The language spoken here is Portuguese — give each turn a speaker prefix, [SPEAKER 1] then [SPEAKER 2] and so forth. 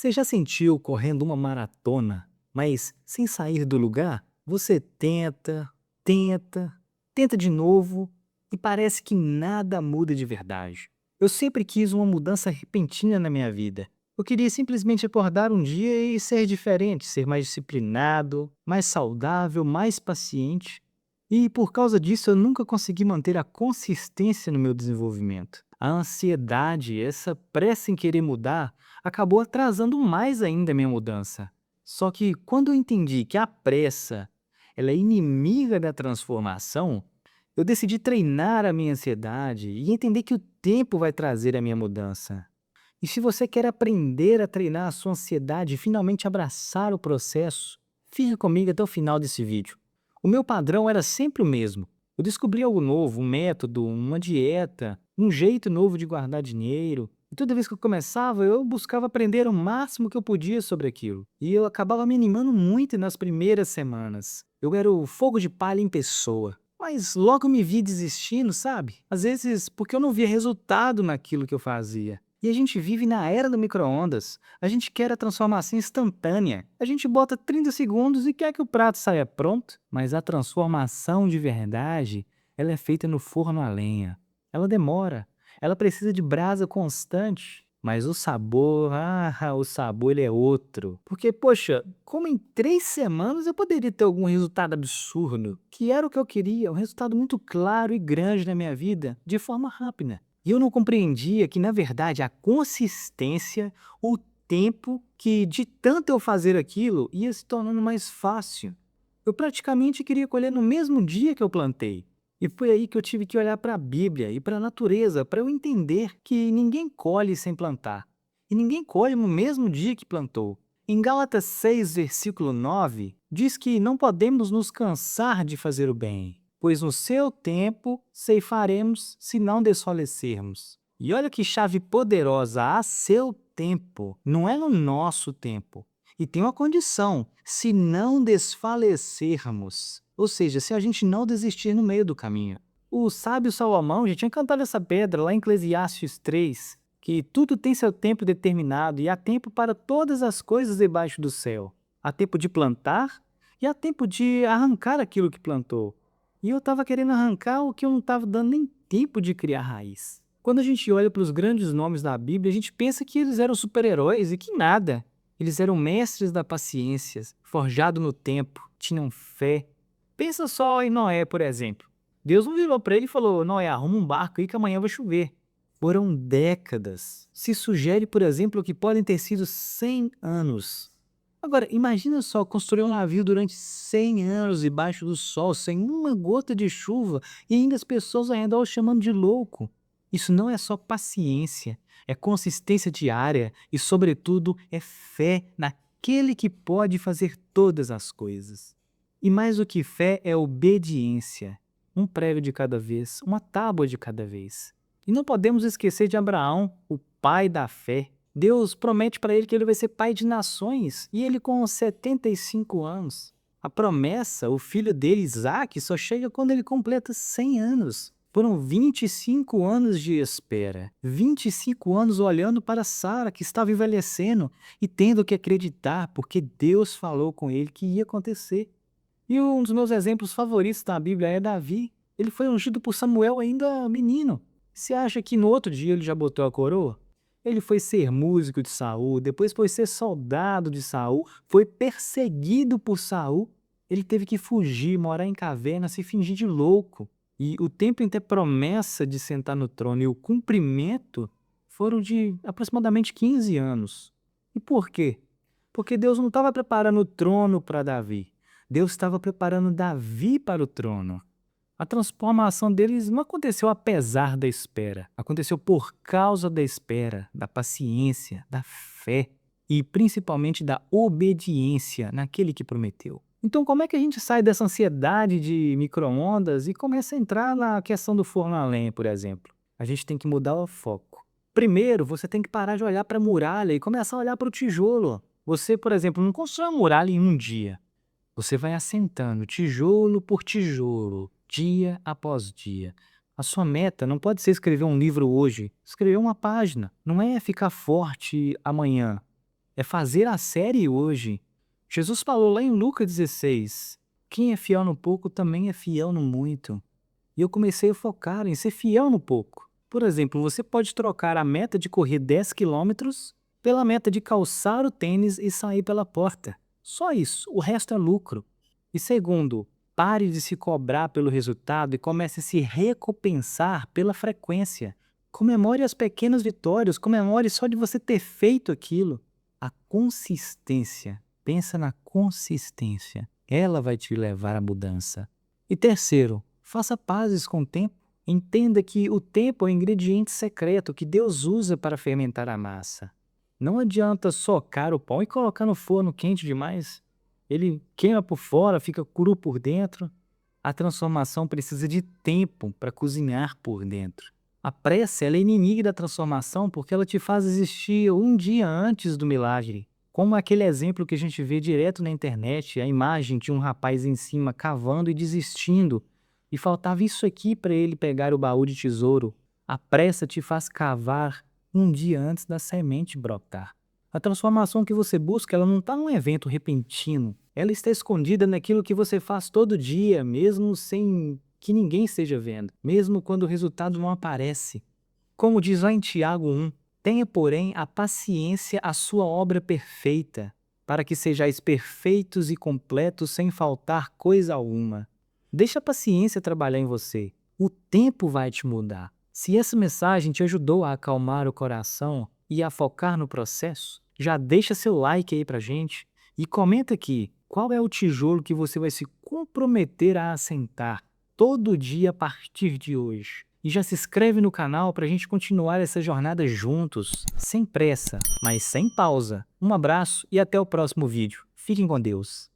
[SPEAKER 1] Você já sentiu correndo uma maratona, mas sem sair do lugar? Você tenta, tenta, tenta de novo e parece que nada muda de verdade. Eu sempre quis uma mudança repentina na minha vida. Eu queria simplesmente acordar um dia e ser diferente, ser mais disciplinado, mais saudável, mais paciente. E por causa disso eu nunca consegui manter a consistência no meu desenvolvimento. A ansiedade, essa pressa em querer mudar, acabou atrasando mais ainda a minha mudança. Só que quando eu entendi que a pressa, ela é inimiga da transformação, eu decidi treinar a minha ansiedade e entender que o tempo vai trazer a minha mudança. E se você quer aprender a treinar a sua ansiedade e finalmente abraçar o processo, fique comigo até o final desse vídeo. O meu padrão era sempre o mesmo. Eu descobri algo novo, um método, uma dieta, um jeito novo de guardar dinheiro. E toda vez que eu começava, eu buscava aprender o máximo que eu podia sobre aquilo. E eu acabava me animando muito nas primeiras semanas. Eu era o fogo de palha em pessoa. Mas logo me vi desistindo, sabe? Às vezes porque eu não via resultado naquilo que eu fazia. E a gente vive na era do micro-ondas. A gente quer a transformação instantânea. A gente bota 30 segundos e quer que o prato saia pronto. Mas a transformação de verdade, ela é feita no forno a lenha. Ela demora. Ela precisa de brasa constante. Mas o sabor ele é outro. Porque, poxa, como em 3 semanas eu poderia ter algum resultado absurdo, que era o que eu queria, um resultado muito claro e grande na minha vida, de forma rápida. E eu não compreendia que, na verdade, a consistência, o tempo que de tanto eu fazer aquilo ia se tornando mais fácil. Eu praticamente queria colher no mesmo dia que eu plantei. E foi aí que eu tive que olhar para a Bíblia e para a natureza para eu entender que ninguém colhe sem plantar. E ninguém colhe no mesmo dia que plantou. Em Gálatas 6, versículo 9, diz que não podemos nos cansar de fazer o bem, pois no seu tempo ceifaremos se não desfalecermos. E olha que chave poderosa, a seu tempo, não é no nosso tempo. E tem uma condição, se não desfalecermos, ou seja, se a gente não desistir no meio do caminho. O sábio Salomão já tinha cantado essa pedra lá em Eclesiastes 3, que tudo tem seu tempo determinado e há tempo para todas as coisas debaixo do céu. Há tempo de plantar e há tempo de arrancar aquilo que plantou. E eu estava querendo arrancar o que eu não estava dando nem tempo de criar raiz. Quando a gente olha para os grandes nomes da Bíblia, a gente pensa que eles eram super-heróis e que nada. Eles eram mestres da paciência, forjados no tempo, tinham fé. Pensa só em Noé, por exemplo. Deus não virou para ele e falou: Noé, arruma um barco aí que amanhã vai chover. Foram décadas. Se sugere, por exemplo, que podem ter sido 100 anos. Agora, imagina só construir um navio durante 100 anos debaixo do sol, sem uma gota de chuva, e ainda as pessoas ao redor o chamando de louco. Isso não é só paciência, é consistência diária e, sobretudo, é fé naquele que pode fazer todas as coisas. E mais do que fé é obediência. Um prego de cada vez, uma tábua de cada vez. E não podemos esquecer de Abraão, o pai da fé. Deus promete para ele que ele vai ser pai de nações, e ele com 75 anos. A promessa, o filho dele, Isaac, só chega quando ele completa 100 anos. Foram 25 anos de espera, 25 anos olhando para Sara, que estava envelhecendo, e tendo que acreditar, porque Deus falou com ele que ia acontecer. E um dos meus exemplos favoritos da Bíblia é Davi. Ele foi ungido por Samuel ainda menino. Você acha que no outro dia ele já botou a coroa? Ele foi ser músico de Saul, depois foi ser soldado de Saul, foi perseguido por Saul. Ele teve que fugir, morar em caverna, se fingir de louco. E o tempo entre a promessa de sentar no trono e o cumprimento foram de aproximadamente 15 anos. E por quê? Porque Deus não estava preparando o trono para Davi. Deus estava preparando Davi para o trono. A transformação deles não aconteceu apesar da espera. Aconteceu por causa da espera, da paciência, da fé e principalmente da obediência naquele que prometeu. Então, como é que a gente sai dessa ansiedade de micro-ondas e começa a entrar na questão do forno a lenha, por exemplo? A gente tem que mudar o foco. Primeiro, você tem que parar de olhar para a muralha e começar a olhar para o tijolo. Você, por exemplo, não constrói uma muralha em um dia. Você vai assentando tijolo por tijolo, dia após dia. A sua meta não pode ser escrever um livro hoje, escrever uma página. Não é ficar forte amanhã, é fazer a série hoje. Jesus falou lá em Lucas 16, quem é fiel no pouco também é fiel no muito. E eu comecei a focar em ser fiel no pouco. Por exemplo, você pode trocar a meta de correr 10 quilômetros pela meta de calçar o tênis e sair pela porta. Só isso, o resto é lucro. E segundo, pare de se cobrar pelo resultado e comece a se recompensar pela frequência. Comemore as pequenas vitórias, comemore só de você ter feito aquilo. A consistência, pensa na consistência, ela vai te levar à mudança. E terceiro, faça pazes com o tempo. Entenda que o tempo é o ingrediente secreto que Deus usa para fermentar a massa. Não adianta socar o pão e colocar no forno quente demais. Ele queima por fora, fica cru por dentro. A transformação precisa de tempo para cozinhar por dentro. A pressa ela é inimiga da transformação porque ela te faz existir um dia antes do milagre. Como aquele exemplo que a gente vê direto na internet, a imagem de um rapaz em cima cavando e desistindo. E faltava isso aqui para ele pegar o baú de tesouro. A pressa te faz cavar um dia antes da semente brotar. A transformação que você busca, ela não está num evento repentino. Ela está escondida naquilo que você faz todo dia, mesmo sem que ninguém esteja vendo, mesmo quando o resultado não aparece. Como diz lá em Tiago 1, tenha, porém, a paciência a sua obra perfeita, para que sejais perfeitos e completos sem faltar coisa alguma. Deixa a paciência trabalhar em você. O tempo vai te mudar. Se essa mensagem te ajudou a acalmar o coração e a focar no processo, já deixa seu like aí pra gente e comenta aqui qual é o tijolo que você vai se comprometer a assentar todo dia a partir de hoje. E já se inscreve no canal para a gente continuar essa jornada juntos, sem pressa, mas sem pausa. Um abraço e até o próximo vídeo. Fiquem com Deus.